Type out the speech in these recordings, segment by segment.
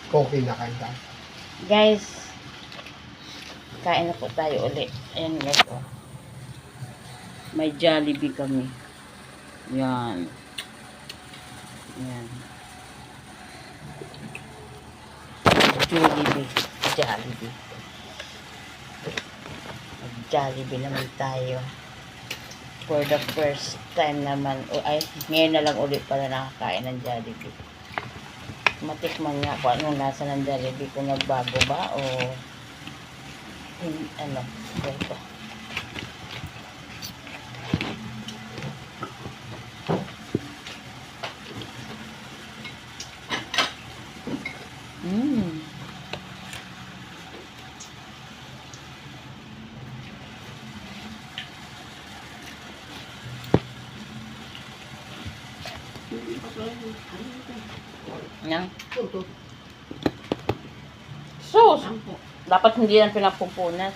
Coffee na kain tayo. Guys, kain na po tayo ulit. Ayan guys, oh. May Jollibee kami. Yan. Yan. Jollibee. Jollibee. Jollibee naman tayo. For the first time naman. Ay, ngayon na lang ulit pala nakakain ng Jollibee. Matikman nga kung anong nasa ng Jollibee, kung nagbago ba o ano, ito. Yan. Sus! Dapat hindi yan pinapumpunas.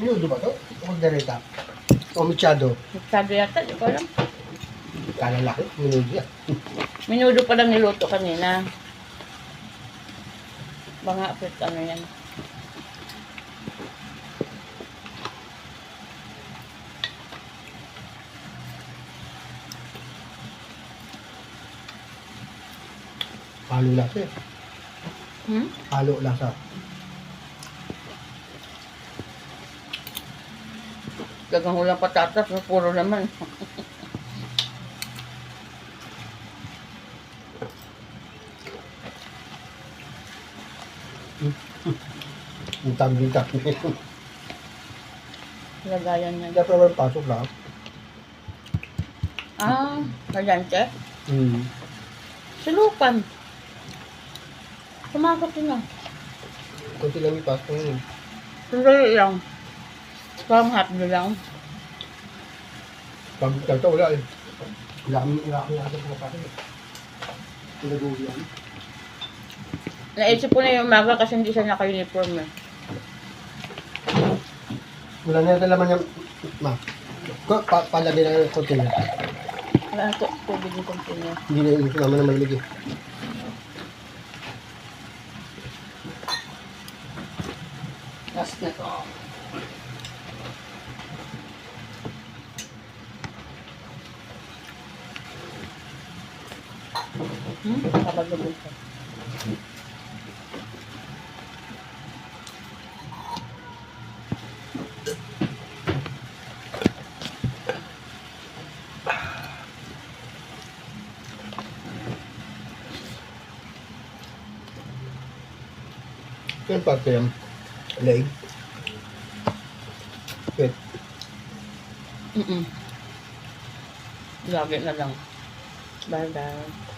Minudo ba to? O magdarita? O michado? Masyado yata, di ko alam. Kalalaki, minudo yan. Minudo pa lang niluto kanina. Banga apit ano yan. Halo lasa eh. Halo lasa. Gagang ulang patatas, puro naman. Ang tabi-tabi. Lagayan niya. Dapat naman pasok lang. Ah, kalyante. Silupan. Sumakot din lang. Kunti lang ipasok yun. Sandali lang. Parang hotdog lang. Pag ito, wala eh. Wala kami ata mga pasok eh. Pinaguhi yan. Naisip ko na yung umaga kasi hindi siya naka-uniform eh. Wala na yata laman yung... Ma. Palagay na yung container. Wala na tubig yung container. Hindi na yung naman na malamig eh. Last na to. Kapag lubog ko. Ito yung parte yung leg. Wait. Lagi na lang. Bye-bye.